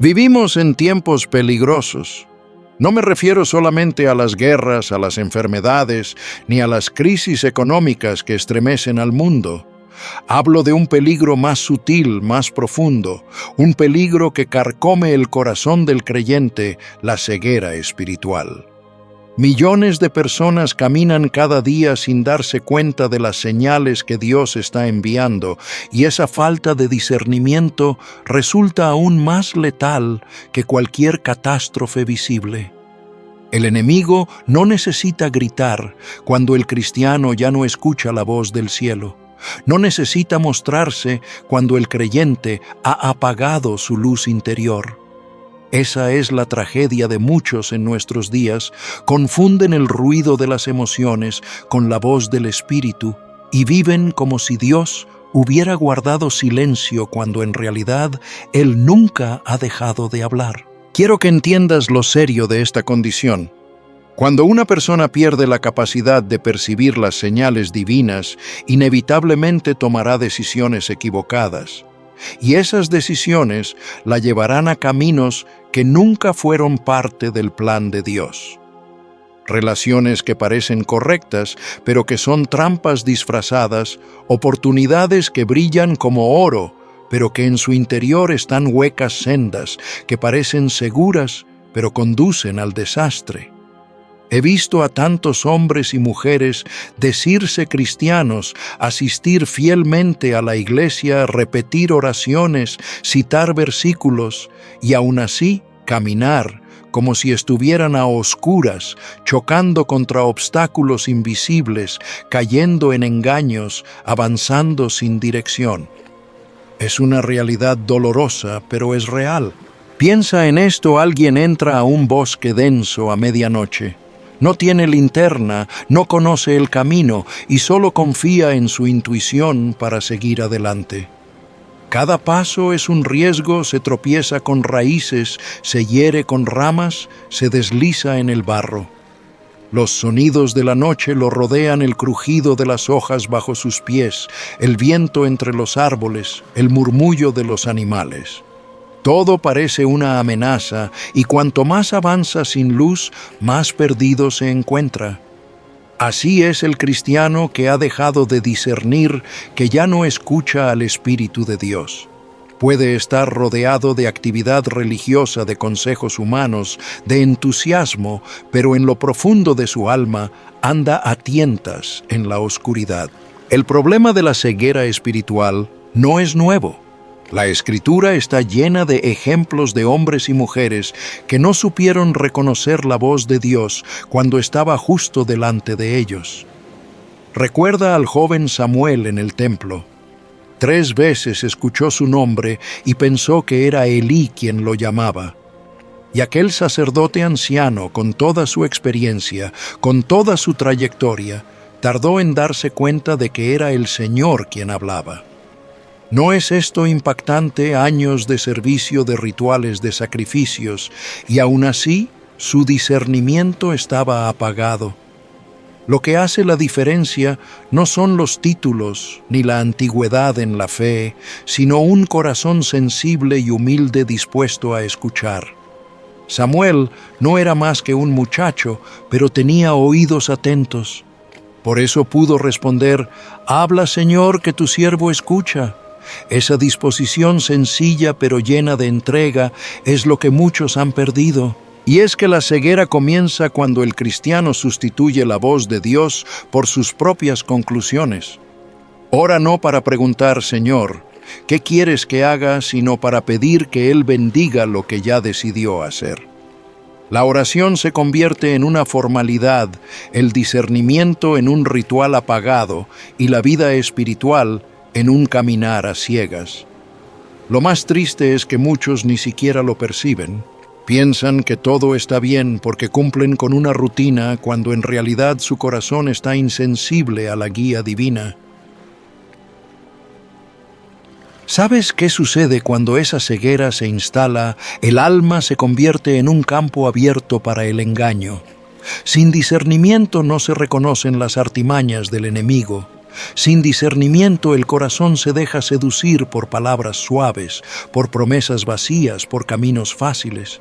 Vivimos en tiempos peligrosos. No me refiero solamente a las guerras, a las enfermedades, ni a las crisis económicas que estremecen al mundo. Hablo de un peligro más sutil, más profundo, un peligro que carcome el corazón del creyente, la ceguera espiritual. Millones de personas caminan cada día sin darse cuenta de las señales que Dios está enviando, y esa falta de discernimiento resulta aún más letal que cualquier catástrofe visible. El enemigo no necesita gritar cuando el cristiano ya no escucha la voz del cielo. No necesita mostrarse cuando el creyente ha apagado su luz interior. Esa es la tragedia de muchos en nuestros días. Confunden el ruido de las emociones con la voz del Espíritu y viven como si Dios hubiera guardado silencio cuando en realidad Él nunca ha dejado de hablar. Quiero que entiendas lo serio de esta condición. Cuando una persona pierde la capacidad de percibir las señales divinas, inevitablemente tomará decisiones equivocadas. Y esas decisiones la llevarán a caminos que nunca fueron parte del plan de Dios. Relaciones que parecen correctas, pero que son trampas disfrazadas, oportunidades que brillan como oro, pero que en su interior están huecas sendas, que parecen seguras, pero conducen al desastre. He visto a tantos hombres y mujeres decirse cristianos, asistir fielmente a la iglesia, repetir oraciones, citar versículos y aún así caminar como si estuvieran a oscuras, chocando contra obstáculos invisibles, cayendo en engaños, avanzando sin dirección. Es una realidad dolorosa, pero es real. Piensa en esto: alguien entra a un bosque denso a medianoche. No tiene linterna, no conoce el camino y solo confía en su intuición para seguir adelante. Cada paso es un riesgo, se tropieza con raíces, se hiere con ramas, se desliza en el barro. Los sonidos de la noche lo rodean, el crujido de las hojas bajo sus pies, el viento entre los árboles, el murmullo de los animales. Todo parece una amenaza, y cuanto más avanza sin luz, más perdido se encuentra. Así es el cristiano que ha dejado de discernir, que ya no escucha al Espíritu de Dios. Puede estar rodeado de actividad religiosa, de consejos humanos, de entusiasmo, pero en lo profundo de su alma anda a tientas en la oscuridad. El problema de la ceguera espiritual no es nuevo. La Escritura está llena de ejemplos de hombres y mujeres que no supieron reconocer la voz de Dios cuando estaba justo delante de ellos. Recuerda al joven Samuel en el templo. 3 veces escuchó su nombre y pensó que era Elí quien lo llamaba. Y aquel sacerdote anciano, con toda su experiencia, con toda su trayectoria, tardó en darse cuenta de que era el Señor quien hablaba. ¿No es esto impactante? Años de servicio, de rituales, de sacrificios, y aún así su discernimiento estaba apagado. Lo que hace la diferencia no son los títulos ni la antigüedad en la fe, sino un corazón sensible y humilde dispuesto a escuchar. Samuel no era más que un muchacho, pero tenía oídos atentos. Por eso pudo responder: «Habla, Señor, que tu siervo escucha». Esa disposición sencilla pero llena de entrega es lo que muchos han perdido. Y es que la ceguera comienza cuando el cristiano sustituye la voz de Dios por sus propias conclusiones. Ora no para preguntar: «Señor, ¿qué quieres que haga?», sino para pedir que Él bendiga lo que ya decidió hacer. La oración se convierte en una formalidad, el discernimiento en un ritual apagado y la vida espiritual en un caminar a ciegas. Lo más triste es que muchos ni siquiera lo perciben. Piensan que todo está bien porque cumplen con una rutina, cuando en realidad su corazón está insensible a la guía divina. ¿Sabes qué sucede cuando esa ceguera se instala? El alma se convierte en un campo abierto para el engaño. Sin discernimiento no se reconocen las artimañas del enemigo. Sin discernimiento el corazón se deja seducir por palabras suaves, por promesas vacías, por caminos fáciles.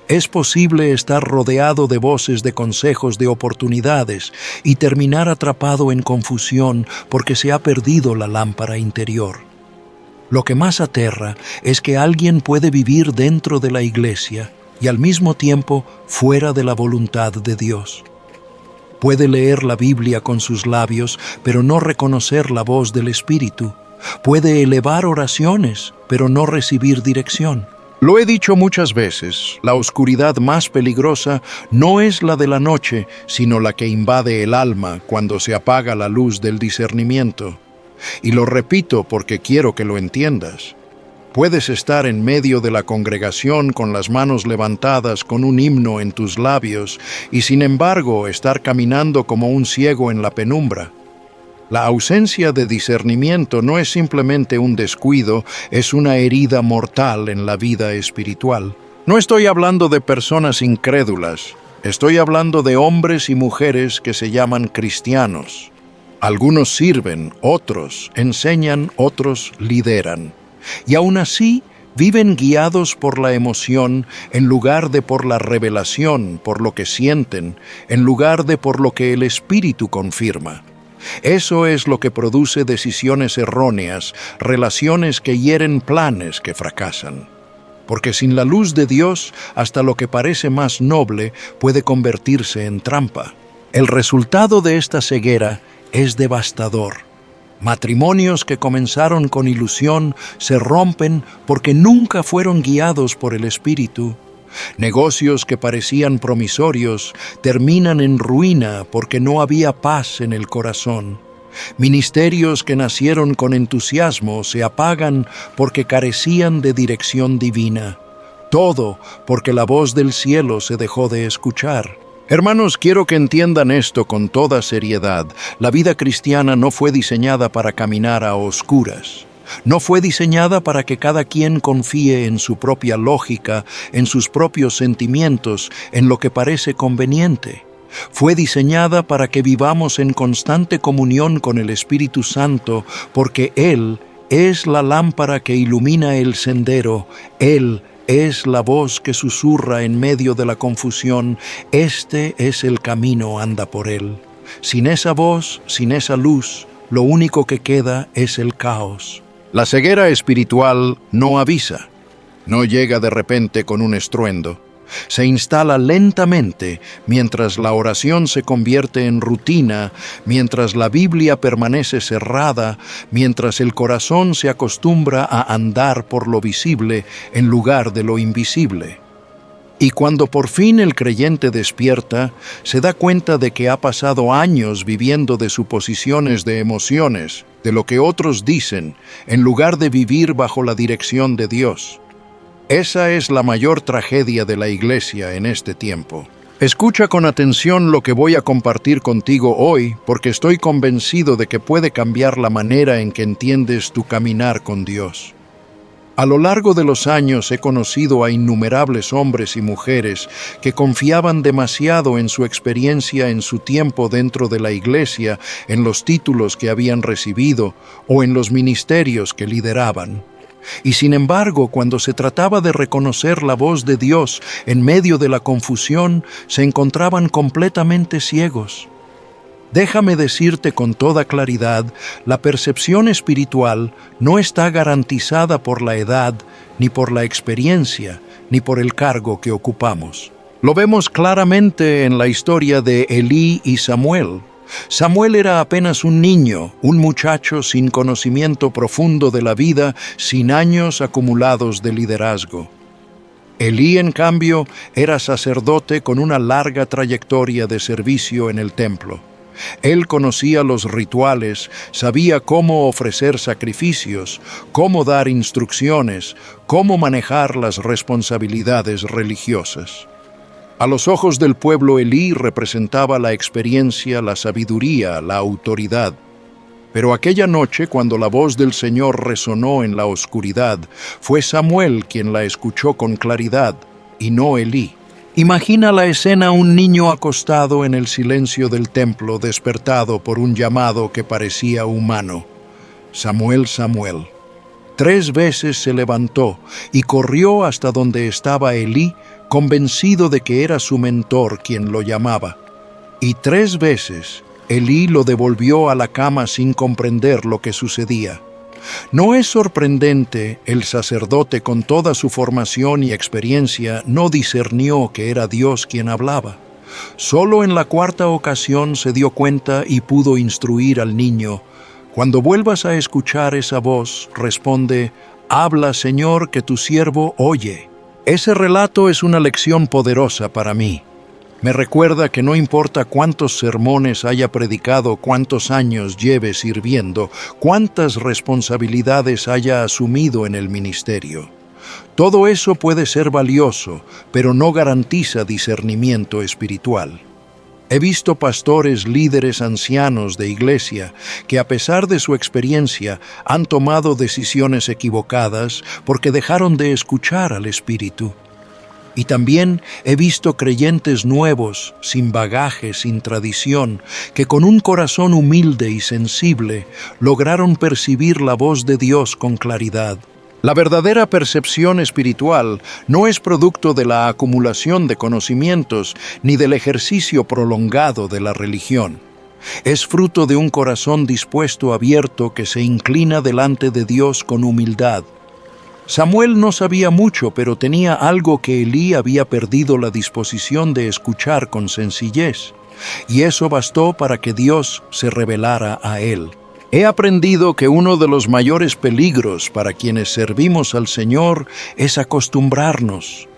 Es posible estar rodeado de voces de consejos, de oportunidades, y terminar atrapado en confusión porque se ha perdido la lámpara interior. Lo que más aterra es que alguien puede vivir dentro de la iglesia y al mismo tiempo fuera de la voluntad de Dios. Puede leer la Biblia con sus labios, pero no reconocer la voz del Espíritu. Puede elevar oraciones, pero no recibir dirección. Lo he dicho muchas veces, la oscuridad más peligrosa no es la de la noche, sino la que invade el alma cuando se apaga la luz del discernimiento. Y lo repito porque quiero que lo entiendas. Puedes estar en medio de la congregación con las manos levantadas, con un himno en tus labios, y sin embargo estar caminando como un ciego en la penumbra. La ausencia de discernimiento no es simplemente un descuido, es una herida mortal en la vida espiritual. No estoy hablando de personas incrédulas, estoy hablando de hombres y mujeres que se llaman cristianos. Algunos sirven, otros enseñan, otros lideran. Y aún así, viven guiados por la emoción en lugar de por la revelación, por lo que sienten, en lugar de por lo que el Espíritu confirma. Eso es lo que produce decisiones erróneas, relaciones que hieren, planes que fracasan. Porque sin la luz de Dios, hasta lo que parece más noble puede convertirse en trampa. El resultado de esta ceguera es devastador. Matrimonios que comenzaron con ilusión se rompen porque nunca fueron guiados por el Espíritu. Negocios que parecían promisorios terminan en ruina porque no había paz en el corazón. Ministerios que nacieron con entusiasmo se apagan porque carecían de dirección divina. Todo porque la voz del cielo se dejó de escuchar. Hermanos, quiero que entiendan esto con toda seriedad. La vida cristiana no fue diseñada para caminar a oscuras. No fue diseñada para que cada quien confíe en su propia lógica, en sus propios sentimientos, en lo que parece conveniente. Fue diseñada para que vivamos en constante comunión con el Espíritu Santo, porque Él es la lámpara que ilumina el sendero. Él es la voz que susurra en medio de la confusión. Este es el camino, anda por él. Sin esa voz, sin esa luz, lo único que queda es el caos. La ceguera espiritual no avisa, no llega de repente con un estruendo. Se instala lentamente mientras la oración se convierte en rutina, mientras la Biblia permanece cerrada, mientras el corazón se acostumbra a andar por lo visible en lugar de lo invisible. Y cuando por fin el creyente despierta, se da cuenta de que ha pasado años viviendo de suposiciones de emociones, de lo que otros dicen, en lugar de vivir bajo la dirección de Dios. Esa es la mayor tragedia de la iglesia en este tiempo. Escucha con atención lo que voy a compartir contigo hoy, porque estoy convencido de que puede cambiar la manera en que entiendes tu caminar con Dios. A lo largo de los años he conocido a innumerables hombres y mujeres que confiaban demasiado en su experiencia, en su tiempo dentro de la iglesia, en los títulos que habían recibido o en los ministerios que lideraban. Y sin embargo, cuando se trataba de reconocer la voz de Dios en medio de la confusión, se encontraban completamente ciegos. Déjame decirte con toda claridad, la percepción espiritual no está garantizada por la edad, ni por la experiencia, ni por el cargo que ocupamos. Lo vemos claramente en la historia de Elí y Samuel. Samuel era apenas un niño, un muchacho sin conocimiento profundo de la vida, sin años acumulados de liderazgo. Elí, en cambio, era sacerdote con una larga trayectoria de servicio en el templo. Él conocía los rituales, sabía cómo ofrecer sacrificios, cómo dar instrucciones, cómo manejar las responsabilidades religiosas. A los ojos del pueblo, Elí representaba la experiencia, la sabiduría, la autoridad. Pero aquella noche, cuando la voz del Señor resonó en la oscuridad, fue Samuel quien la escuchó con claridad, y no Elí. Imagina la escena: un niño acostado en el silencio del templo, despertado por un llamado que parecía humano. Samuel, Samuel. 3 veces se levantó y corrió hasta donde estaba Elí, convencido de que era su mentor quien lo llamaba. Y 3 veces Elí lo devolvió a la cama sin comprender lo que sucedía. ¿No es sorprendente? El sacerdote, con toda su formación y experiencia, no discernió que era Dios quien hablaba. Solo en la 4ª ocasión se dio cuenta y pudo instruir al niño. Cuando vuelvas a escuchar esa voz, responde: «Habla, Señor, que tu siervo oye». Ese relato es una lección poderosa para mí. Me recuerda que no importa cuántos sermones haya predicado, cuántos años lleve sirviendo, cuántas responsabilidades haya asumido en el ministerio. Todo eso puede ser valioso, pero no garantiza discernimiento espiritual. He visto pastores, líderes ancianos de iglesia que, a pesar de su experiencia, han tomado decisiones equivocadas porque dejaron de escuchar al Espíritu. Y también he visto creyentes nuevos, sin bagaje, sin tradición, que con un corazón humilde y sensible lograron percibir la voz de Dios con claridad. La verdadera percepción espiritual no es producto de la acumulación de conocimientos ni del ejercicio prolongado de la religión. Es fruto de un corazón dispuesto, abierto, que se inclina delante de Dios con humildad. Samuel no sabía mucho, pero tenía algo que Elí había perdido: la disposición de escuchar con sencillez. Y eso bastó para que Dios se revelara a él. He aprendido que uno de los mayores peligros para quienes servimos al Señor es acostumbrarnos.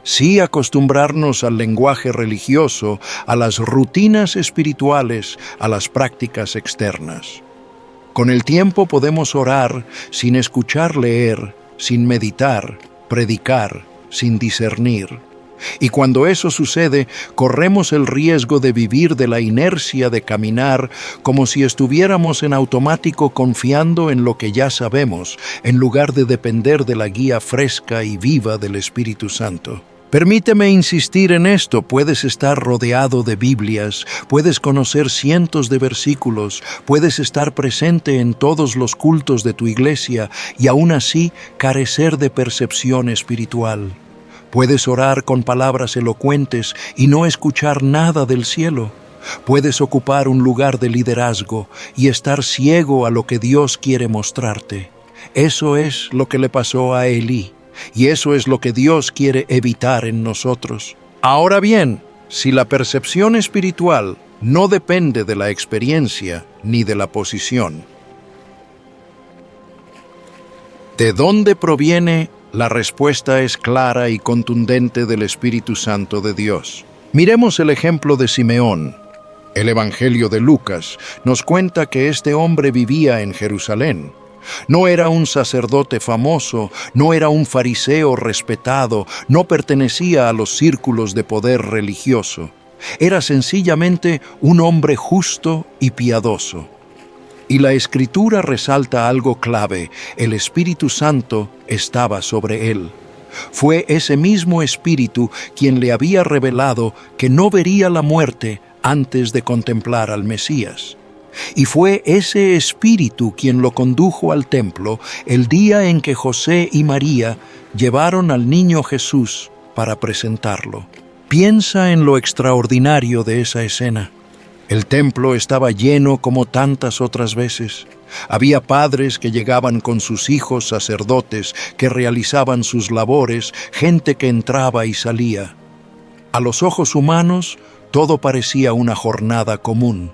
Sí, acostumbrarnos al lenguaje religioso, a las rutinas espirituales, a las prácticas externas. Con el tiempo podemos orar sin escuchar leer, sin meditar, predicar, sin discernir. Y cuando eso sucede, corremos el riesgo de vivir de la inercia de caminar como si estuviéramos en automático, confiando en lo que ya sabemos, en lugar de depender de la guía fresca y viva del Espíritu Santo. Permíteme insistir en esto: puedes estar rodeado de Biblias, puedes conocer cientos de versículos, puedes estar presente en todos los cultos de tu iglesia y aún así carecer de percepción espiritual. Puedes orar con palabras elocuentes y no escuchar nada del cielo. Puedes ocupar un lugar de liderazgo y estar ciego a lo que Dios quiere mostrarte. Eso es lo que le pasó a Elí. Y eso es lo que Dios quiere evitar en nosotros. Ahora bien, si la percepción espiritual no depende de la experiencia ni de la posición, ¿de dónde proviene? La respuesta es clara y contundente: del Espíritu Santo de Dios. Miremos el ejemplo de Simeón. El Evangelio de Lucas nos cuenta que este hombre vivía en Jerusalén. No era un sacerdote famoso, no era un fariseo respetado, no pertenecía a los círculos de poder religioso. Era sencillamente un hombre justo y piadoso. Y la Escritura resalta algo clave: el Espíritu Santo estaba sobre él. Fue ese mismo Espíritu quien le había revelado que no vería la muerte antes de contemplar al Mesías. Y fue ese Espíritu quien lo condujo al templo el día en que José y María llevaron al niño Jesús para presentarlo. Piensa en lo extraordinario de esa escena. El templo estaba lleno como tantas otras veces. Había padres que llegaban con sus hijos, sacerdotes que realizaban sus labores, gente que entraba y salía. A los ojos humanos, todo parecía una jornada común.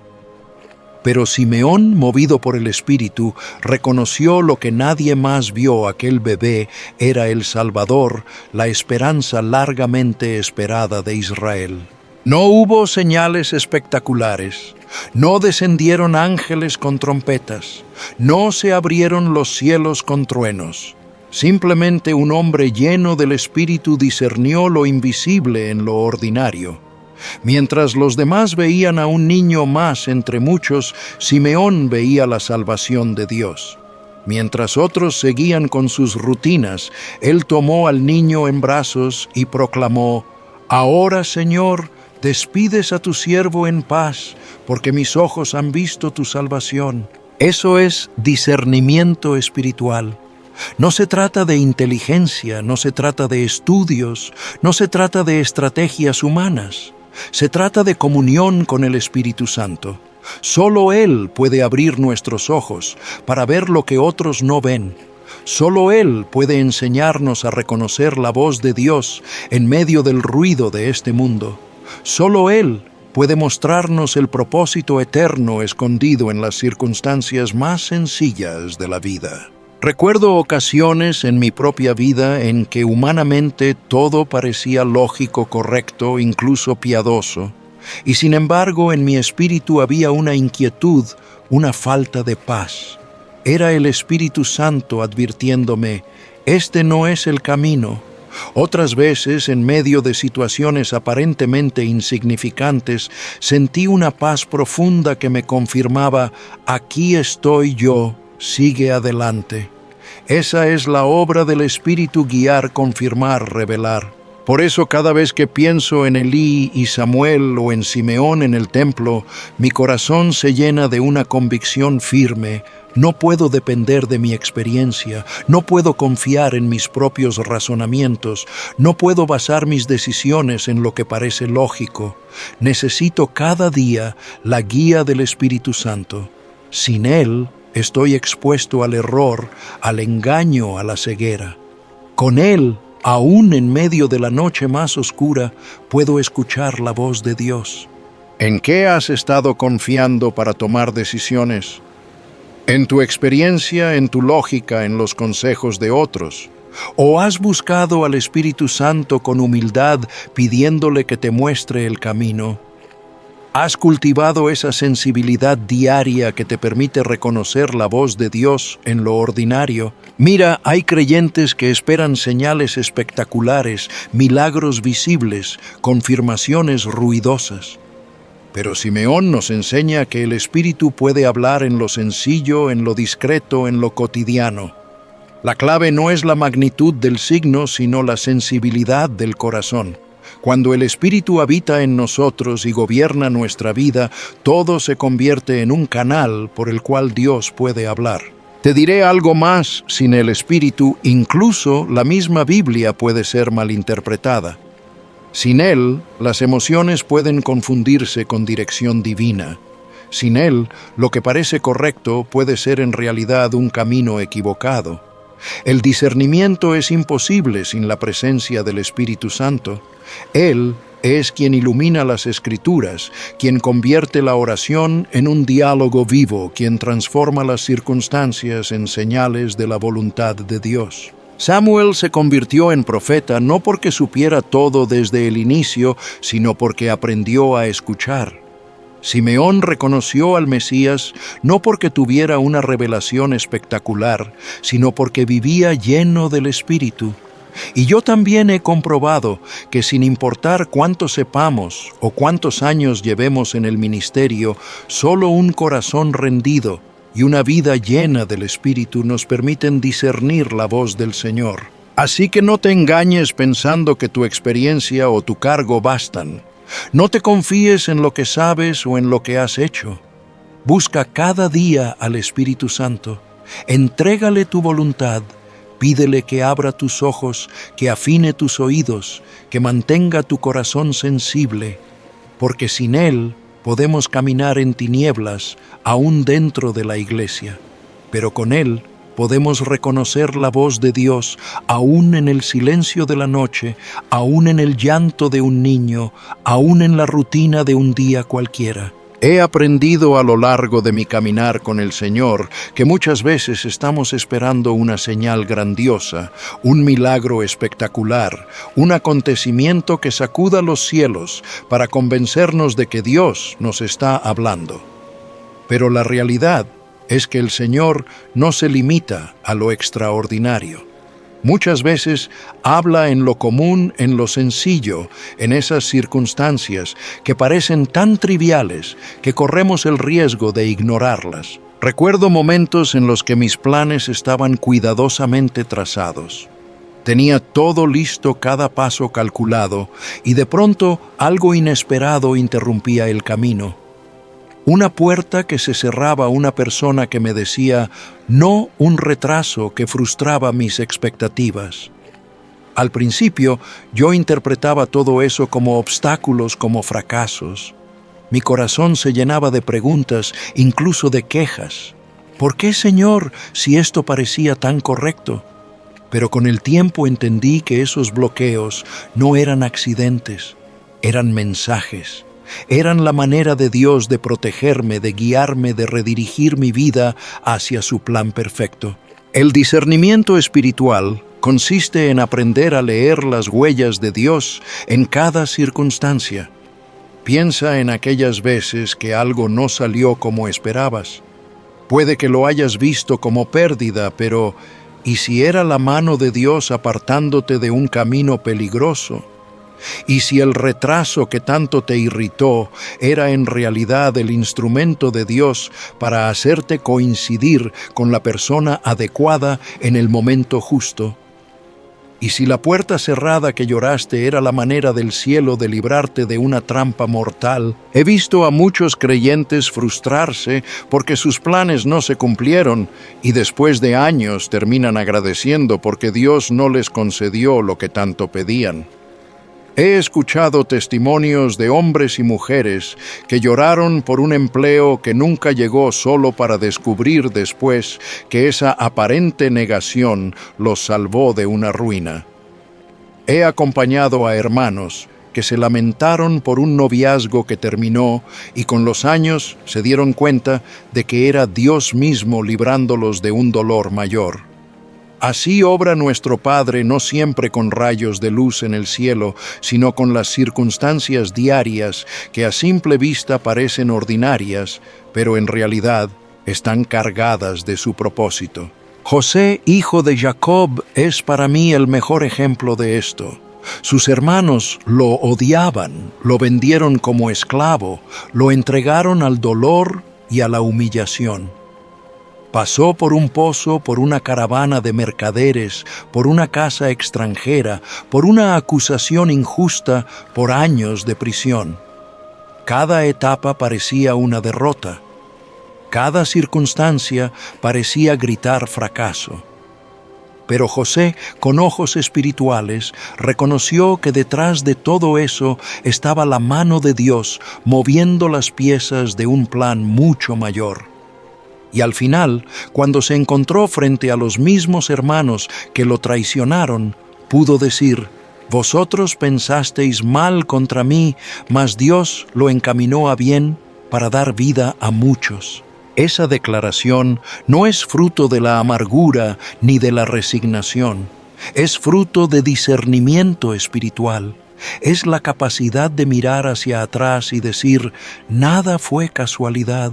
Pero Simeón, movido por el Espíritu, reconoció lo que nadie más vio: aquel bebé era el Salvador, la esperanza largamente esperada de Israel. No hubo señales espectaculares, no descendieron ángeles con trompetas, no se abrieron los cielos con truenos. Simplemente un hombre lleno del Espíritu discernió lo invisible en lo ordinario. Mientras los demás veían a un niño más entre muchos, Simeón veía la salvación de Dios. Mientras otros seguían con sus rutinas, él tomó al niño en brazos y proclamó: Ahora, Señor, despides a tu siervo en paz, porque mis ojos han visto tu salvación. Eso es discernimiento espiritual. No se trata de inteligencia, no se trata de estudios, no se trata de estrategias humanas. Se trata de comunión con el Espíritu Santo. Solo Él puede abrir nuestros ojos para ver lo que otros no ven. Solo Él puede enseñarnos a reconocer la voz de Dios en medio del ruido de este mundo. Solo Él puede mostrarnos el propósito eterno escondido en las circunstancias más sencillas de la vida. Recuerdo ocasiones en mi propia vida en que humanamente todo parecía lógico, correcto, incluso piadoso, y sin embargo en mi espíritu había una inquietud, una falta de paz. Era el Espíritu Santo advirtiéndome, este no es el camino. Otras veces, en medio de situaciones aparentemente insignificantes, sentí una paz profunda que me confirmaba, aquí estoy yo, sigue adelante. Esa es la obra del Espíritu: guiar, confirmar, revelar. Por eso cada vez que pienso en Elí y Samuel o en Simeón en el templo, mi corazón se llena de una convicción firme. No puedo depender de mi experiencia, no puedo confiar en mis propios razonamientos, no puedo basar mis decisiones en lo que parece lógico. Necesito cada día la guía del Espíritu Santo. Sin Él, estoy expuesto al error, al engaño, a la ceguera. Con Él, aún en medio de la noche más oscura, puedo escuchar la voz de Dios. ¿En qué has estado confiando para tomar decisiones? ¿En tu experiencia, en tu lógica, en los consejos de otros? ¿O has buscado al Espíritu Santo con humildad, pidiéndole que te muestre el camino? ¿Has cultivado esa sensibilidad diaria que te permite reconocer la voz de Dios en lo ordinario? Mira, hay creyentes que esperan señales espectaculares, milagros visibles, confirmaciones ruidosas. Pero Simeón nos enseña que el Espíritu puede hablar en lo sencillo, en lo discreto, en lo cotidiano. La clave no es la magnitud del signo, sino la sensibilidad del corazón. Cuando el Espíritu habita en nosotros y gobierna nuestra vida, todo se convierte en un canal por el cual Dios puede hablar. Te diré algo más: sin el Espíritu, incluso la misma Biblia puede ser malinterpretada. Sin Él, las emociones pueden confundirse con dirección divina. Sin Él, lo que parece correcto puede ser en realidad un camino equivocado. El discernimiento es imposible sin la presencia del Espíritu Santo. Él es quien ilumina las Escrituras, quien convierte la oración en un diálogo vivo, quien transforma las circunstancias en señales de la voluntad de Dios. Samuel se convirtió en profeta no porque supiera todo desde el inicio, sino porque aprendió a escuchar. Simeón reconoció al Mesías no porque tuviera una revelación espectacular, sino porque vivía lleno del Espíritu. Y yo también he comprobado que sin importar cuánto sepamos o cuántos años llevemos en el ministerio, solo un corazón rendido y una vida llena del Espíritu nos permiten discernir la voz del Señor. Así que no te engañes pensando que tu experiencia o tu cargo bastan. No te confíes en lo que sabes o en lo que has hecho. Busca cada día al Espíritu Santo. Entrégale tu voluntad. Pídele que abra tus ojos, que afine tus oídos, que mantenga tu corazón sensible, porque sin Él podemos caminar en tinieblas aún dentro de la iglesia, pero con Él podemos reconocer la voz de Dios aún en el silencio de la noche, aún en el llanto de un niño, aún en la rutina de un día cualquiera. He aprendido a lo largo de mi caminar con el Señor que muchas veces estamos esperando una señal grandiosa, un milagro espectacular, un acontecimiento que sacuda los cielos para convencernos de que Dios nos está hablando. Pero la realidad es que el Señor no se limita a lo extraordinario. Muchas veces habla en lo común, en lo sencillo, en esas circunstancias que parecen tan triviales que corremos el riesgo de ignorarlas. Recuerdo momentos en los que mis planes estaban cuidadosamente trazados. Tenía todo listo, cada paso calculado, y de pronto algo inesperado interrumpía el camino. Una puerta que se cerraba a una persona que me decía no, un retraso que frustraba mis expectativas. Al principio yo interpretaba todo eso como obstáculos, como fracasos. Mi corazón se llenaba de preguntas, incluso de quejas. ¿Por qué, Señor, si esto parecía tan correcto? Pero con el tiempo entendí que esos bloqueos no eran accidentes, eran mensajes. Eran la manera de Dios de protegerme, de guiarme, de redirigir mi vida hacia su plan perfecto. El discernimiento espiritual consiste en aprender a leer las huellas de Dios en cada circunstancia. Piensa en aquellas veces que algo no salió como esperabas. Puede que lo hayas visto como pérdida, pero ¿y si era la mano de Dios apartándote de un camino peligroso? ¿Y si el retraso que tanto te irritó era en realidad el instrumento de Dios para hacerte coincidir con la persona adecuada en el momento justo? ¿Y si la puerta cerrada que lloraste era la manera del cielo de librarte de una trampa mortal? He visto a muchos creyentes frustrarse porque sus planes no se cumplieron y después de años terminan agradeciendo porque Dios no les concedió lo que tanto pedían. He escuchado testimonios de hombres y mujeres que lloraron por un empleo que nunca llegó solo para descubrir después que esa aparente negación los salvó de una ruina. He acompañado a hermanos que se lamentaron por un noviazgo que terminó y con los años se dieron cuenta de que era Dios mismo librándolos de un dolor mayor. Así obra nuestro Padre no siempre con rayos de luz en el cielo, sino con las circunstancias diarias que a simple vista parecen ordinarias, pero en realidad están cargadas de su propósito. José, hijo de Jacob, es para mí el mejor ejemplo de esto. Sus hermanos lo odiaban, lo vendieron como esclavo, lo entregaron al dolor y a la humillación. Pasó por un pozo, por una caravana de mercaderes, por una casa extranjera, por una acusación injusta, por años de prisión. Cada etapa parecía una derrota. Cada circunstancia parecía gritar fracaso. Pero José, con ojos espirituales, reconoció que detrás de todo eso estaba la mano de Dios moviendo las piezas de un plan mucho mayor. Y al final, cuando se encontró frente a los mismos hermanos que lo traicionaron, pudo decir: «Vosotros pensasteis mal contra mí, mas Dios lo encaminó a bien para dar vida a muchos». Esa declaración no es fruto de la amargura ni de la resignación, es fruto de discernimiento espiritual. Es la capacidad de mirar hacia atrás y decir: «Nada fue casualidad».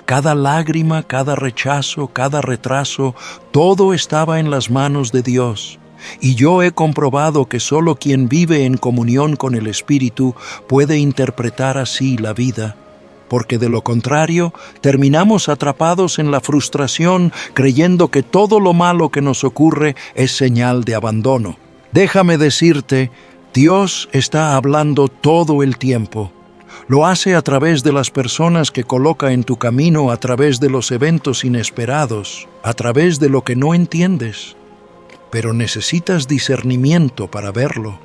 Cada lágrima, cada rechazo, cada retraso, todo estaba en las manos de Dios. Y yo he comprobado que solo quien vive en comunión con el Espíritu puede interpretar así la vida, porque de lo contrario terminamos atrapados en la frustración creyendo que todo lo malo que nos ocurre es señal de abandono. Déjame decirte, Dios está hablando todo el tiempo. Lo hace a través de las personas que coloca en tu camino, a través de los eventos inesperados, a través de lo que no entiendes. Pero necesitas discernimiento para verlo,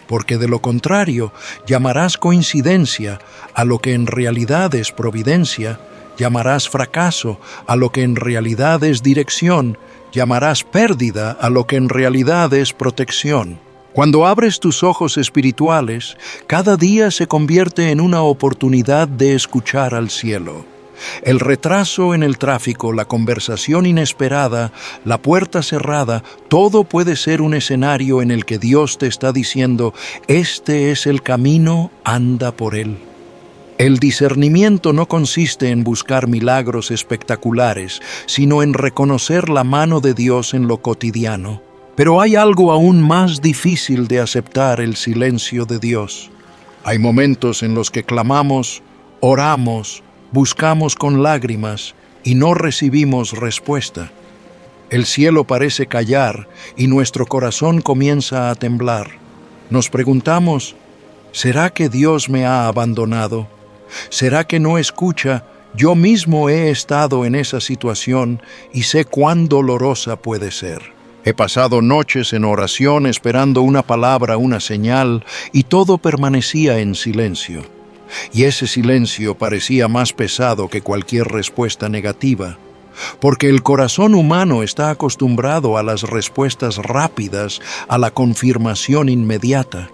porque de lo contrario llamarás coincidencia a lo que en realidad es providencia, llamarás fracaso a lo que en realidad es dirección, llamarás pérdida a lo que en realidad es protección. Cuando abres tus ojos espirituales, cada día se convierte en una oportunidad de escuchar al cielo. El retraso en el tráfico, la conversación inesperada, la puerta cerrada, todo puede ser un escenario en el que Dios te está diciendo: «Este es el camino, anda por él». El discernimiento no consiste en buscar milagros espectaculares, sino en reconocer la mano de Dios en lo cotidiano. Pero hay algo aún más difícil de aceptar: el silencio de Dios. Hay momentos en los que clamamos, oramos, buscamos con lágrimas y no recibimos respuesta. El cielo parece callar y nuestro corazón comienza a temblar. Nos preguntamos, ¿será que Dios me ha abandonado? ¿Será que no escucha? Yo mismo he estado en esa situación y sé cuán dolorosa puede ser. He pasado noches en oración esperando una palabra, una señal, y todo permanecía en silencio. Y ese silencio parecía más pesado que cualquier respuesta negativa, porque el corazón humano está acostumbrado a las respuestas rápidas, a la confirmación inmediata.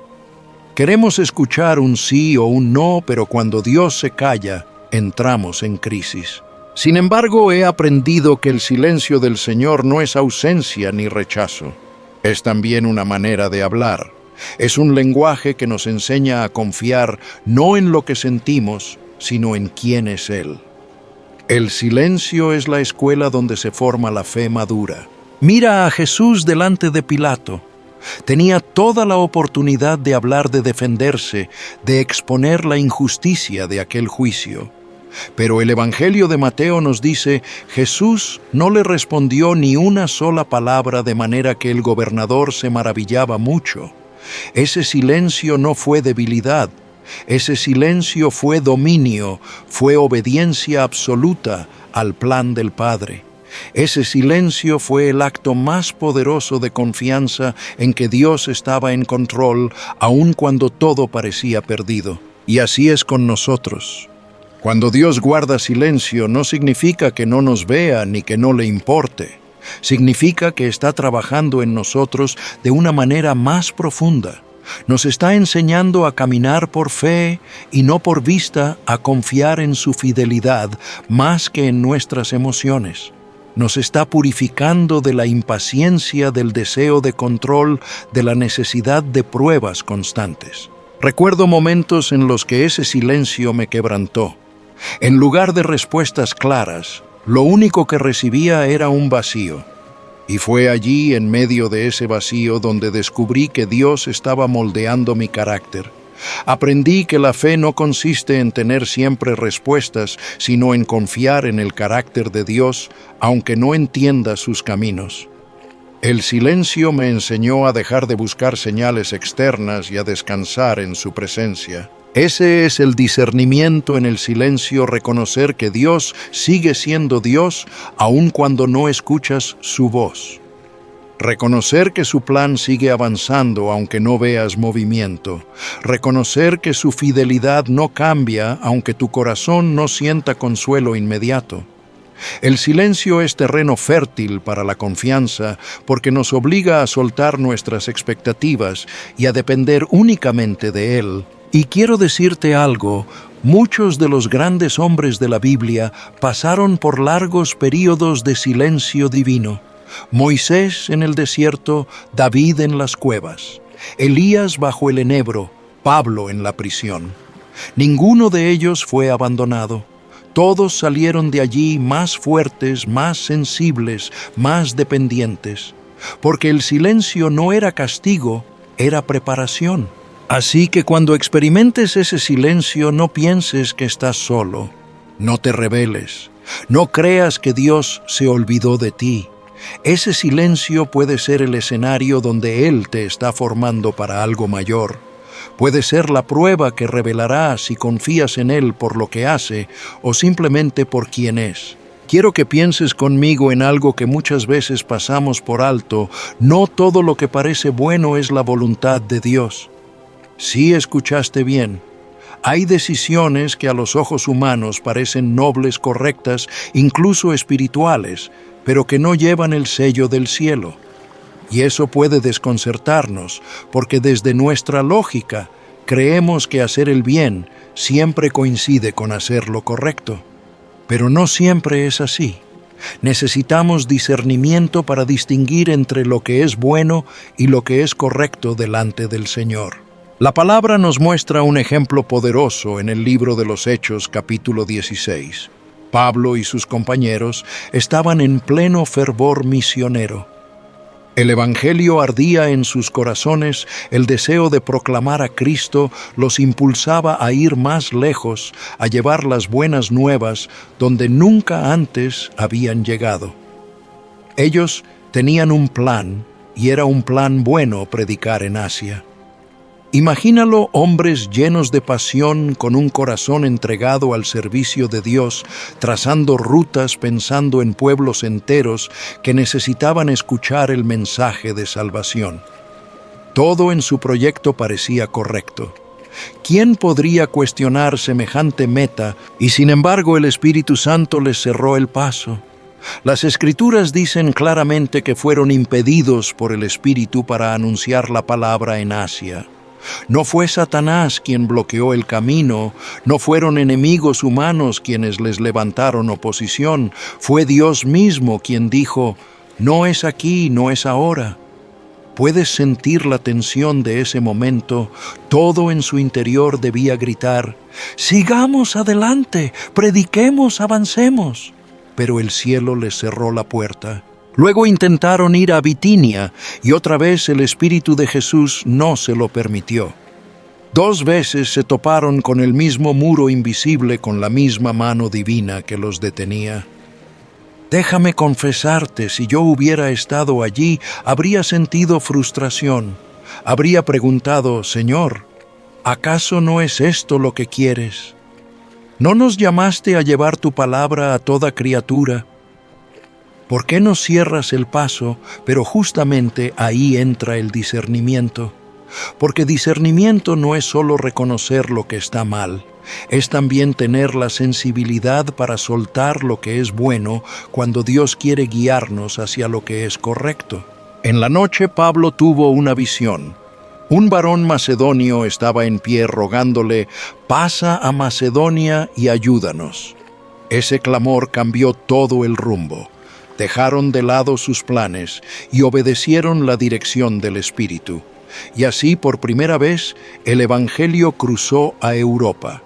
Queremos escuchar un sí o un no, pero cuando Dios se calla, entramos en crisis. Sin embargo, he aprendido que el silencio del Señor no es ausencia ni rechazo. Es también una manera de hablar. Es un lenguaje que nos enseña a confiar no en lo que sentimos, sino en quién es Él. El silencio es la escuela donde se forma la fe madura. Mira a Jesús delante de Pilato. Tenía toda la oportunidad de hablar, de defenderse, de exponer la injusticia de aquel juicio. Pero el Evangelio de Mateo nos dice, Jesús no le respondió ni una sola palabra, de manera que el gobernador se maravillaba mucho. Ese silencio no fue debilidad, ese silencio fue dominio, fue obediencia absoluta al plan del Padre. Ese silencio fue el acto más poderoso de confianza en que Dios estaba en control, aun cuando todo parecía perdido. Y así es con nosotros. Cuando Dios guarda silencio, no significa que no nos vea ni que no le importe. Significa que está trabajando en nosotros de una manera más profunda. Nos está enseñando a caminar por fe y no por vista, a confiar en su fidelidad más que en nuestras emociones. Nos está purificando de la impaciencia, del deseo de control, de la necesidad de pruebas constantes. Recuerdo momentos en los que ese silencio me quebrantó. En lugar de respuestas claras, lo único que recibía era un vacío. Y fue allí, en medio de ese vacío, donde descubrí que Dios estaba moldeando mi carácter. Aprendí que la fe no consiste en tener siempre respuestas, sino en confiar en el carácter de Dios, aunque no entienda sus caminos. El silencio me enseñó a dejar de buscar señales externas y a descansar en su presencia. Ese es el discernimiento en el silencio, reconocer que Dios sigue siendo Dios aun cuando no escuchas su voz. Reconocer que su plan sigue avanzando aunque no veas movimiento. Reconocer que su fidelidad no cambia aunque tu corazón no sienta consuelo inmediato. El silencio es terreno fértil para la confianza porque nos obliga a soltar nuestras expectativas y a depender únicamente de Él. Y quiero decirte algo, muchos de los grandes hombres de la Biblia pasaron por largos períodos de silencio divino. Moisés en el desierto, David en las cuevas, Elías bajo el enebro, Pablo en la prisión. Ninguno de ellos fue abandonado. Todos salieron de allí más fuertes, más sensibles, más dependientes, porque el silencio no era castigo, era preparación. Así que cuando experimentes ese silencio, no pienses que estás solo. No te rebeles. No creas que Dios se olvidó de ti. Ese silencio puede ser el escenario donde Él te está formando para algo mayor. Puede ser la prueba que revelará si confías en Él por lo que hace o simplemente por quién es. Quiero que pienses conmigo en algo que muchas veces pasamos por alto. No todo lo que parece bueno es la voluntad de Dios. Sí, escuchaste bien. Hay decisiones que a los ojos humanos parecen nobles, correctas, incluso espirituales, pero que no llevan el sello del cielo. Y eso puede desconcertarnos, porque desde nuestra lógica creemos que hacer el bien siempre coincide con hacer lo correcto. Pero no siempre es así. Necesitamos discernimiento para distinguir entre lo que es bueno y lo que es correcto delante del Señor. La palabra nos muestra un ejemplo poderoso en el libro de los Hechos, capítulo 16. Pablo y sus compañeros estaban en pleno fervor misionero. El Evangelio ardía en sus corazones, el deseo de proclamar a Cristo los impulsaba a ir más lejos, a llevar las buenas nuevas donde nunca antes habían llegado. Ellos tenían un plan, y era un plan bueno predicar en Asia. Imagínalo, hombres llenos de pasión, con un corazón entregado al servicio de Dios, trazando rutas pensando en pueblos enteros que necesitaban escuchar el mensaje de salvación. Todo en su proyecto parecía correcto. ¿Quién podría cuestionar semejante meta? Y sin embargo el Espíritu Santo les cerró el paso. Las Escrituras dicen claramente que fueron impedidos por el Espíritu para anunciar la palabra en Asia. No fue Satanás quien bloqueó el camino, no fueron enemigos humanos quienes les levantaron oposición, fue Dios mismo quien dijo, no es aquí, no es ahora. Puedes sentir la tensión de ese momento. Todo en su interior debía gritar, sigamos adelante, prediquemos, avancemos. Pero el cielo les cerró la puerta. Luego intentaron ir a Bitinia, y otra vez el Espíritu de Jesús no se lo permitió. 2 veces se toparon con el mismo muro invisible, con la misma mano divina que los detenía. Déjame confesarte, si yo hubiera estado allí, habría sentido frustración. Habría preguntado, Señor, ¿acaso no es esto lo que quieres? ¿No nos llamaste a llevar tu palabra a toda criatura? ¿Por qué nos cierras el paso? Pero justamente ahí entra el discernimiento. Porque discernimiento no es solo reconocer lo que está mal, es también tener la sensibilidad para soltar lo que es bueno cuando Dios quiere guiarnos hacia lo que es correcto. En la noche Pablo tuvo una visión. Un varón macedonio estaba en pie rogándole, «Pasa a Macedonia y ayúdanos». Ese clamor cambió todo el rumbo. Dejaron de lado sus planes y obedecieron la dirección del Espíritu. Y así, por primera vez, el Evangelio cruzó a Europa.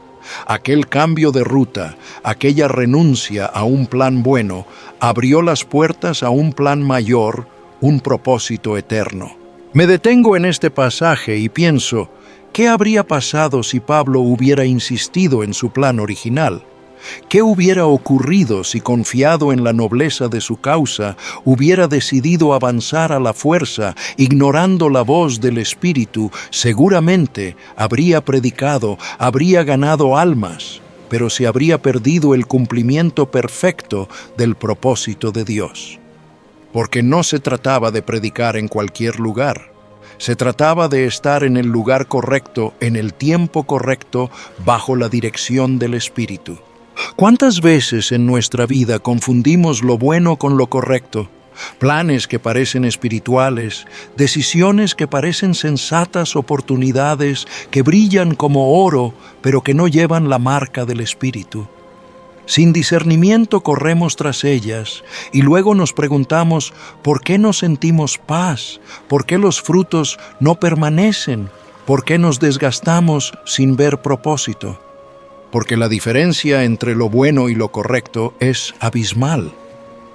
Aquel cambio de ruta, aquella renuncia a un plan bueno, abrió las puertas a un plan mayor, un propósito eterno. Me detengo en este pasaje y pienso, ¿qué habría pasado si Pablo hubiera insistido en su plan original? ¿Qué hubiera ocurrido si, confiado en la nobleza de su causa, hubiera decidido avanzar a la fuerza, ignorando la voz del Espíritu? Seguramente habría predicado, habría ganado almas, pero se habría perdido el cumplimiento perfecto del propósito de Dios. Porque no se trataba de predicar en cualquier lugar. Se trataba de estar en el lugar correcto, en el tiempo correcto, bajo la dirección del Espíritu. ¿Cuántas veces en nuestra vida confundimos lo bueno con lo correcto? Planes que parecen espirituales, decisiones que parecen sensatas, oportunidades que brillan como oro, pero que no llevan la marca del Espíritu. Sin discernimiento corremos tras ellas y luego nos preguntamos ¿por qué no sentimos paz? ¿Por qué los frutos no permanecen? ¿Por qué nos desgastamos sin ver propósito? Porque la diferencia entre lo bueno y lo correcto es abismal.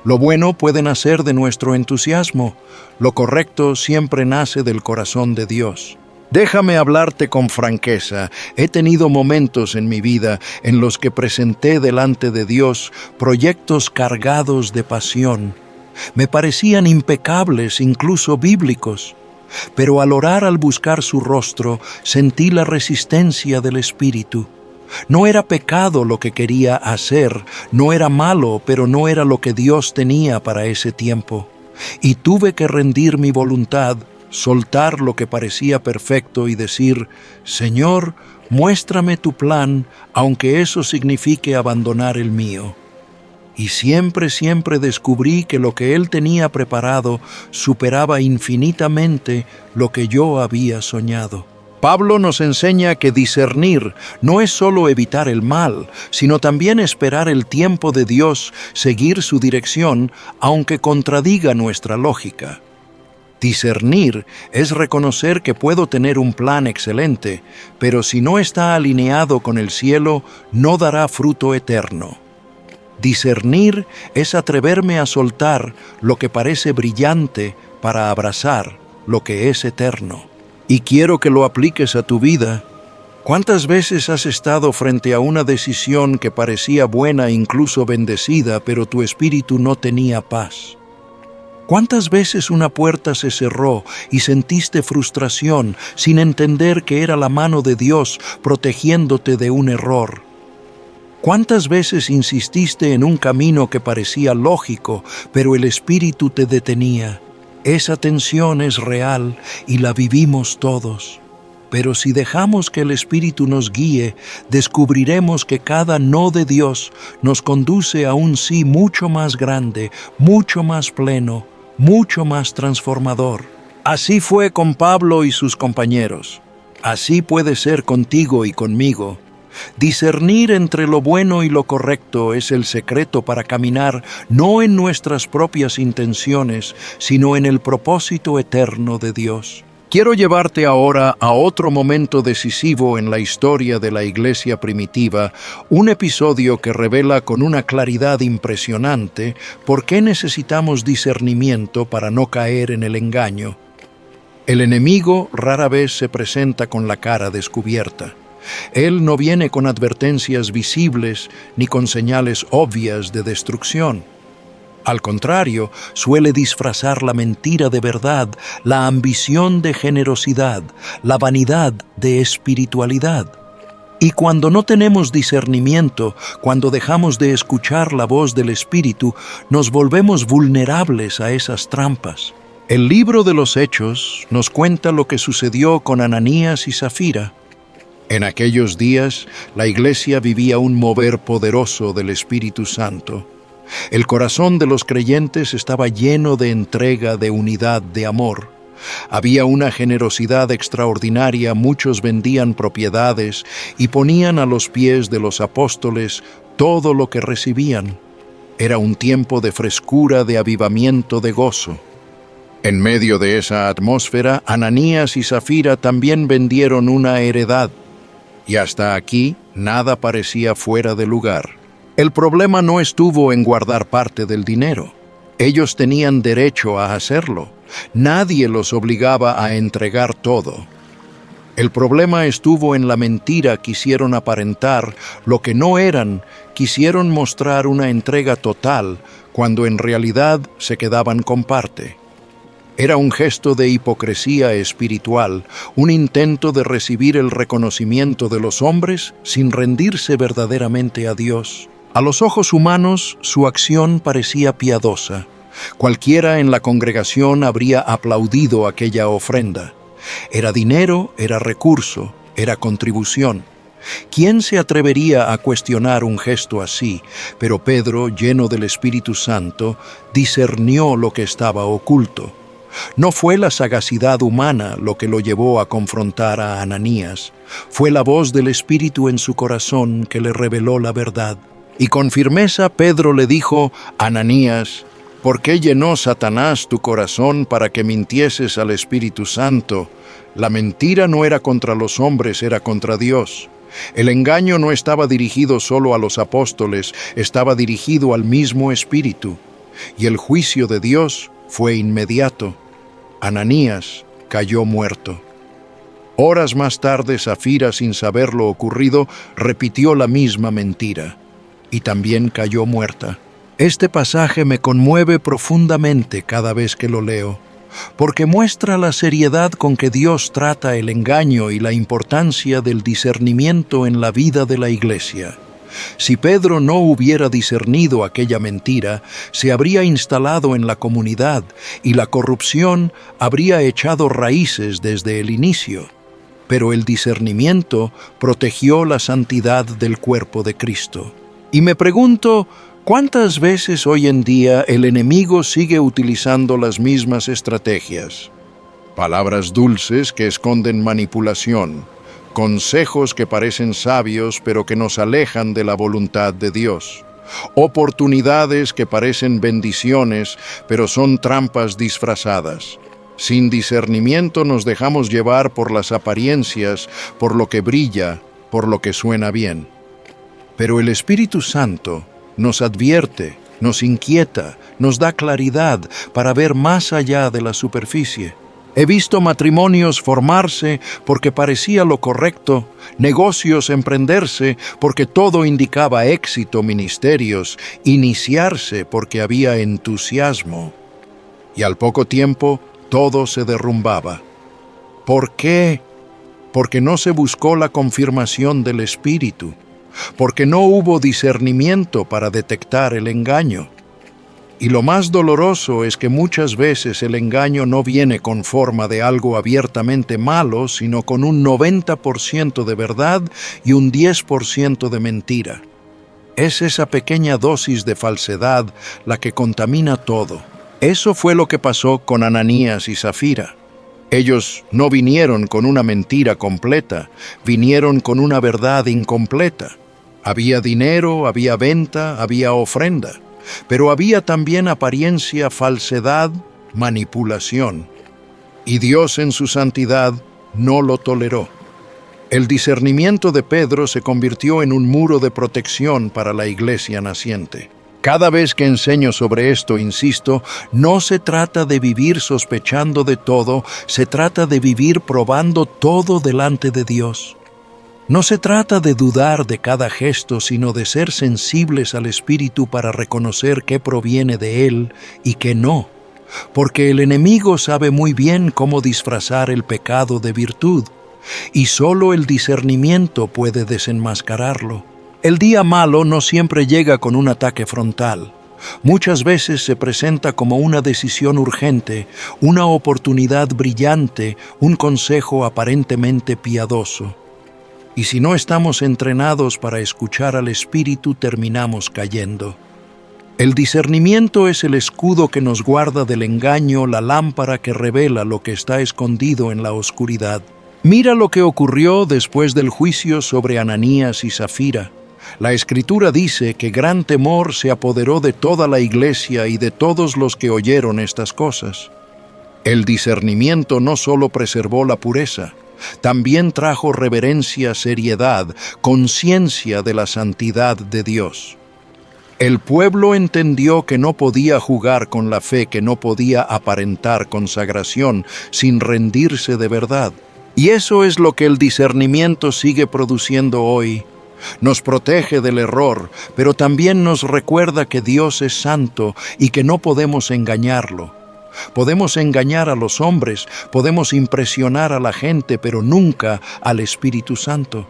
Lo bueno puede nacer de nuestro entusiasmo, lo correcto siempre nace del corazón de Dios. Déjame hablarte con franqueza. He tenido momentos en mi vida en los que presenté delante de Dios proyectos cargados de pasión. Me parecían impecables, incluso bíblicos. Pero al orar, al buscar su rostro, sentí la resistencia del Espíritu. No era pecado lo que quería hacer, no era malo, pero no era lo que Dios tenía para ese tiempo. Y tuve que rendir mi voluntad, soltar lo que parecía perfecto y decir, Señor, muéstrame tu plan, aunque eso signifique abandonar el mío. Y siempre descubrí que lo que Él tenía preparado superaba infinitamente lo que yo había soñado. Pablo nos enseña que discernir no es solo evitar el mal, sino también esperar el tiempo de Dios, seguir su dirección, aunque contradiga nuestra lógica. Discernir es reconocer que puedo tener un plan excelente, pero si no está alineado con el cielo, no dará fruto eterno. Discernir es atreverme a soltar lo que parece brillante para abrazar lo que es eterno. Y quiero que lo apliques a tu vida. ¿Cuántas veces has estado frente a una decisión que parecía buena, incluso bendecida, pero tu espíritu no tenía paz? ¿Cuántas veces una puerta se cerró y sentiste frustración sin entender que era la mano de Dios protegiéndote de un error? ¿Cuántas veces insististe en un camino que parecía lógico, pero el Espíritu te detenía? Esa tensión es real y la vivimos todos. Pero si dejamos que el Espíritu nos guíe, descubriremos que cada no de Dios nos conduce a un sí mucho más grande, mucho más pleno, mucho más transformador. Así fue con Pablo y sus compañeros. Así puede ser contigo y conmigo. Discernir entre lo bueno y lo correcto es el secreto para caminar no en nuestras propias intenciones, sino en el propósito eterno de Dios. Quiero llevarte ahora a otro momento decisivo en la historia de la iglesia primitiva, un episodio que revela con una claridad impresionante por qué necesitamos discernimiento para no caer en el engaño. El enemigo rara vez se presenta con la cara descubierta. Él no viene con advertencias visibles ni con señales obvias de destrucción. Al contrario, suele disfrazar la mentira de verdad, la ambición de generosidad, la vanidad de espiritualidad. Y cuando no tenemos discernimiento, cuando dejamos de escuchar la voz del Espíritu, nos volvemos vulnerables a esas trampas. El libro de los Hechos nos cuenta lo que sucedió con Ananías y Zafira. En aquellos días, la iglesia vivía un mover poderoso del Espíritu Santo. El corazón de los creyentes estaba lleno de entrega, de unidad, de amor. Había una generosidad extraordinaria, muchos vendían propiedades y ponían a los pies de los apóstoles todo lo que recibían. Era un tiempo de frescura, de avivamiento, de gozo. En medio de esa atmósfera, Ananías y Zafira también vendieron una heredad. Y hasta aquí nada parecía fuera de lugar. El problema no estuvo en guardar parte del dinero. Ellos tenían derecho a hacerlo. Nadie los obligaba a entregar todo. El problema estuvo en la mentira. Quisieron aparentar lo que no eran, quisieron mostrar una entrega total, cuando en realidad se quedaban con parte. Era un gesto de hipocresía espiritual, un intento de recibir el reconocimiento de los hombres sin rendirse verdaderamente a Dios. A los ojos humanos, su acción parecía piadosa. Cualquiera en la congregación habría aplaudido aquella ofrenda. Era dinero, era recurso, era contribución. ¿Quién se atrevería a cuestionar un gesto así? Pero Pedro, lleno del Espíritu Santo, discernió lo que estaba oculto. No fue la sagacidad humana lo que lo llevó a confrontar a Ananías. Fue la voz del Espíritu en su corazón que le reveló la verdad. Y con firmeza Pedro le dijo: Ananías, ¿por qué llenó Satanás tu corazón para que mintieses al Espíritu Santo? La mentira no era contra los hombres, era contra Dios. El engaño no estaba dirigido solo a los apóstoles, estaba dirigido al mismo Espíritu. Y el juicio de Dios fue inmediato. Ananías cayó muerto. Horas más tarde, Zafira, sin saber lo ocurrido, repitió la misma mentira. Y también cayó muerta. Este pasaje me conmueve profundamente cada vez que lo leo, porque muestra la seriedad con que Dios trata el engaño y la importancia del discernimiento en la vida de la iglesia. Si Pedro no hubiera discernido aquella mentira, se habría instalado en la comunidad y la corrupción habría echado raíces desde el inicio. Pero el discernimiento protegió la santidad del cuerpo de Cristo. Y me pregunto, ¿cuántas veces hoy en día el enemigo sigue utilizando las mismas estrategias? Palabras dulces que esconden manipulación, consejos que parecen sabios pero que nos alejan de la voluntad de Dios, oportunidades que parecen bendiciones pero son trampas disfrazadas. Sin discernimiento nos dejamos llevar por las apariencias, por lo que brilla, por lo que suena bien. Pero el Espíritu Santo nos advierte, nos inquieta, nos da claridad para ver más allá de la superficie. He visto matrimonios formarse porque parecía lo correcto, negocios emprenderse porque todo indicaba éxito, ministerios iniciarse porque había entusiasmo. y al poco tiempo todo se derrumbaba. ¿Por qué? Porque no se buscó la confirmación del Espíritu, porque no hubo discernimiento para detectar el engaño. Y lo más doloroso es que muchas veces el engaño no viene con forma de algo abiertamente malo, sino con un 90% de verdad y un 10% de mentira. Es esa pequeña dosis de falsedad la que contamina todo. Eso fue lo que pasó con Ananías y Zafira. Ellos no vinieron con una mentira completa, vinieron con una verdad incompleta. Había dinero, había venta, había ofrenda, pero había también apariencia, falsedad, manipulación. Y Dios en su santidad no lo toleró. El discernimiento de Pedro se convirtió en un muro de protección para la iglesia naciente. Cada vez que enseño sobre esto, insisto, no se trata de vivir sospechando de todo, se trata de vivir probando todo delante de Dios. No se trata de dudar de cada gesto, sino de ser sensibles al Espíritu para reconocer qué proviene de Él y qué no, porque el enemigo sabe muy bien cómo disfrazar el pecado de virtud, y solo el discernimiento puede desenmascararlo. El día malo no siempre llega con un ataque frontal. Muchas veces se presenta como una decisión urgente, una oportunidad brillante, un consejo aparentemente piadoso. Y si no estamos entrenados para escuchar al Espíritu, terminamos cayendo. El discernimiento es el escudo que nos guarda del engaño, la lámpara que revela lo que está escondido en la oscuridad. Mira lo que ocurrió después del juicio sobre Ananías y Zafira. La Escritura dice que gran temor se apoderó de toda la iglesia y de todos los que oyeron estas cosas. El discernimiento no solo preservó la pureza, también trajo reverencia, seriedad, conciencia de la santidad de Dios. El pueblo entendió que no podía jugar con la fe, que no podía aparentar consagración sin rendirse de verdad. Y eso es lo que el discernimiento sigue produciendo hoy. Nos protege del error, pero también nos recuerda que Dios es santo y que no podemos engañarlo. Podemos engañar a los hombres, podemos impresionar a la gente, pero nunca al Espíritu Santo.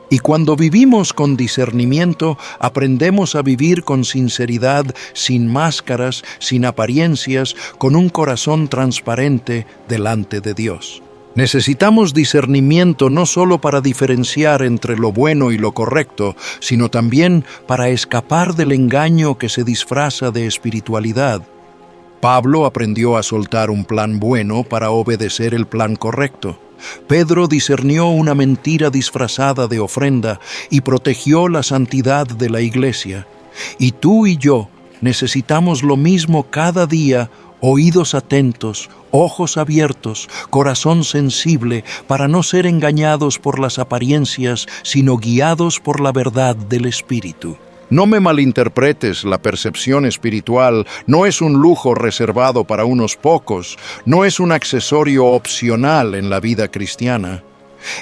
Y cuando vivimos con discernimiento, aprendemos a vivir con sinceridad, sin máscaras, sin apariencias, con un corazón transparente delante de Dios. Necesitamos discernimiento no solo para diferenciar entre lo bueno y lo correcto, sino también para escapar del engaño que se disfraza de espiritualidad. Pablo aprendió a soltar un plan bueno para obedecer el plan correcto. Pedro discernió una mentira disfrazada de ofrenda y protegió la santidad de la iglesia. Y tú y yo necesitamos lo mismo cada día: oídos atentos, ojos abiertos, corazón sensible, para no ser engañados por las apariencias, sino guiados por la verdad del Espíritu. No me malinterpretes, la percepción espiritual no es un lujo reservado para unos pocos, no es un accesorio opcional en la vida cristiana.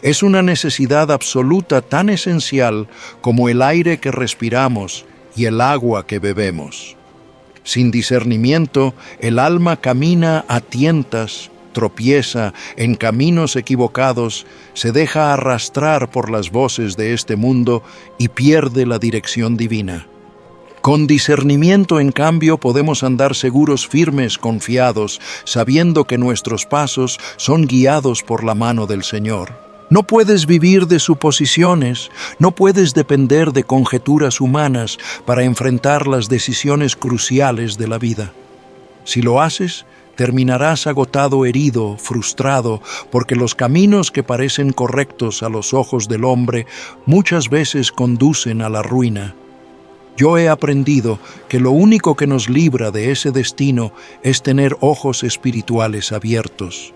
Es una necesidad absoluta, tan esencial como el aire que respiramos y el agua que bebemos. Sin discernimiento, el alma camina a tientas, tropieza en caminos equivocados, se deja arrastrar por las voces de este mundo y pierde la dirección divina. Con discernimiento, en cambio, podemos andar seguros, firmes, confiados, sabiendo que nuestros pasos son guiados por la mano del Señor. No puedes vivir de suposiciones, no puedes depender de conjeturas humanas para enfrentar las decisiones cruciales de la vida. Si lo haces, terminarás agotado, herido, frustrado, porque los caminos que parecen correctos a los ojos del hombre muchas veces conducen a la ruina. Yo he aprendido que lo único que nos libra de ese destino es tener ojos espirituales abiertos.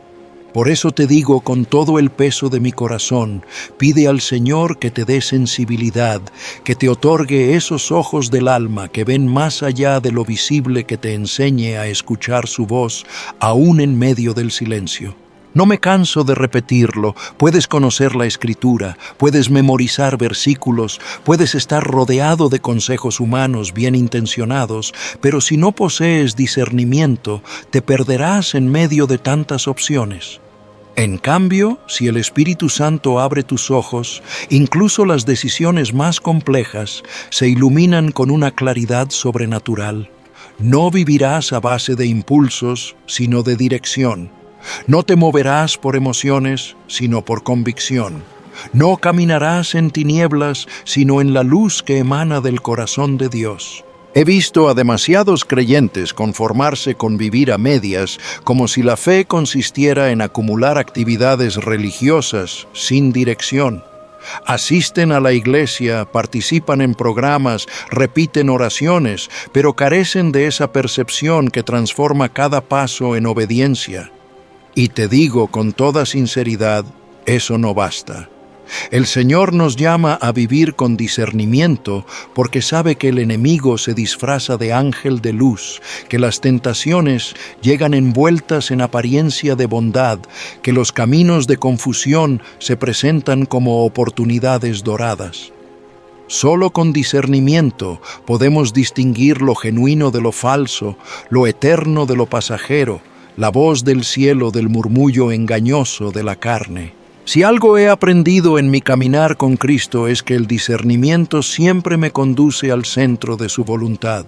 Por eso te digo con todo el peso de mi corazón, pide al Señor que te dé sensibilidad, que te otorgue esos ojos del alma que ven más allá de lo visible, que te enseñe a escuchar su voz, aún en medio del silencio. No me canso de repetirlo. Puedes conocer la Escritura, puedes memorizar versículos, puedes estar rodeado de consejos humanos bien intencionados, pero si no posees discernimiento, te perderás en medio de tantas opciones. En cambio, si el Espíritu Santo abre tus ojos, incluso las decisiones más complejas se iluminan con una claridad sobrenatural. No vivirás a base de impulsos, sino de dirección. No te moverás por emociones, sino por convicción. No caminarás en tinieblas, sino en la luz que emana del corazón de Dios. He visto a demasiados creyentes conformarse con vivir a medias, como si la fe consistiera en acumular actividades religiosas sin dirección. Asisten a la iglesia, participan en programas, repiten oraciones, pero carecen de esa percepción que transforma cada paso en obediencia. Y te digo con toda sinceridad, eso no basta. El Señor nos llama a vivir con discernimiento porque sabe que el enemigo se disfraza de ángel de luz, que las tentaciones llegan envueltas en apariencia de bondad, que los caminos de confusión se presentan como oportunidades doradas. Solo con discernimiento podemos distinguir lo genuino de lo falso, lo eterno de lo pasajero, la voz del cielo del murmullo engañoso de la carne. Si algo he aprendido en mi caminar con Cristo es que el discernimiento siempre me conduce al centro de su voluntad.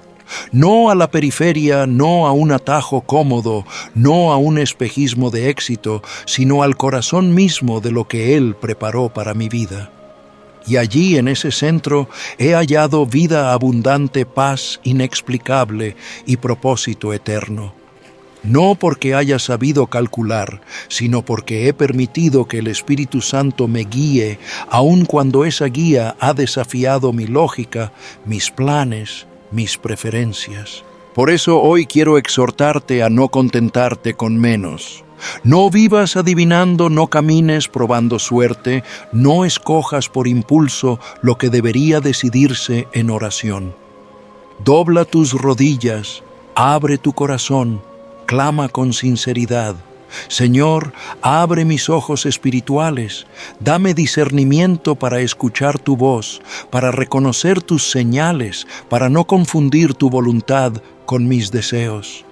No a la periferia, no a un atajo cómodo, no a un espejismo de éxito, sino al corazón mismo de lo que Él preparó para mi vida. Y allí, en ese centro, he hallado vida abundante, paz inexplicable y propósito eterno. No porque haya sabido calcular, sino porque he permitido que el Espíritu Santo me guíe, aun cuando esa guía ha desafiado mi lógica, mis planes, mis preferencias. Por eso hoy quiero exhortarte a no contentarte con menos. No vivas adivinando, no camines probando suerte, no escojas por impulso lo que debería decidirse en oración. Dobla tus rodillas, abre tu corazón, clama con sinceridad. Señor, abre mis ojos espirituales, dame discernimiento para escuchar tu voz, para reconocer tus señales, para no confundir tu voluntad con mis deseos.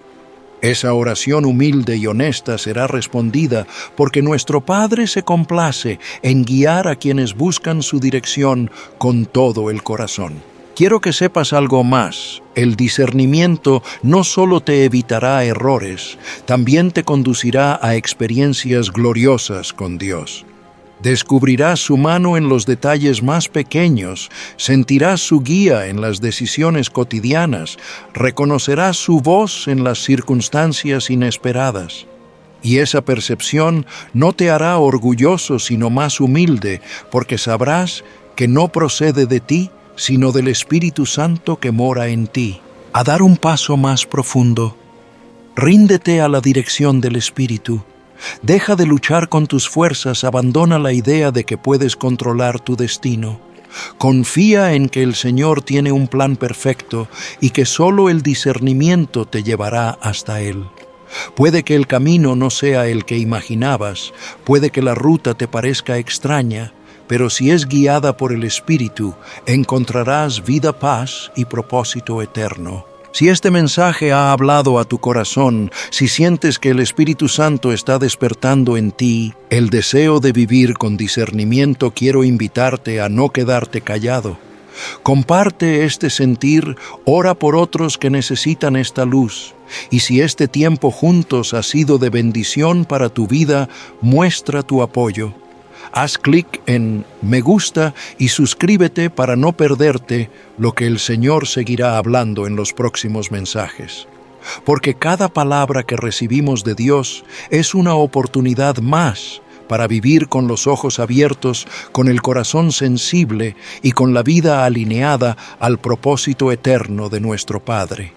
Esa oración humilde y honesta será respondida porque nuestro Padre se complace en guiar a quienes buscan su dirección con todo el corazón. Quiero que sepas algo más. El discernimiento no solo te evitará errores, también te conducirá a experiencias gloriosas con Dios. Descubrirás su mano en los detalles más pequeños, sentirás su guía en las decisiones cotidianas, reconocerás su voz en las circunstancias inesperadas. Y esa percepción no te hará orgulloso sino más humilde, porque sabrás que no procede de ti, sino del Espíritu Santo que mora en ti. A dar un paso más profundo, ríndete a la dirección del Espíritu. Deja de luchar con tus fuerzas, abandona la idea de que puedes controlar tu destino. Confía en que el Señor tiene un plan perfecto y que solo el discernimiento te llevará hasta Él. Puede que el camino no sea el que imaginabas, puede que la ruta te parezca extraña, pero si es guiada por el Espíritu, encontrarás vida, paz y propósito eterno. Si este mensaje ha hablado a tu corazón, si sientes que el Espíritu Santo está despertando en ti el deseo de vivir con discernimiento, quiero invitarte a no quedarte callado. Comparte este sentir, ora por otros que necesitan esta luz. Y si este tiempo juntos ha sido de bendición para tu vida, muestra tu apoyo. Haz clic en me gusta y suscríbete para no perderte lo que el Señor seguirá hablando en los próximos mensajes. Porque cada palabra que recibimos de Dios es una oportunidad más para vivir con los ojos abiertos, con el corazón sensible y con la vida alineada al propósito eterno de nuestro Padre.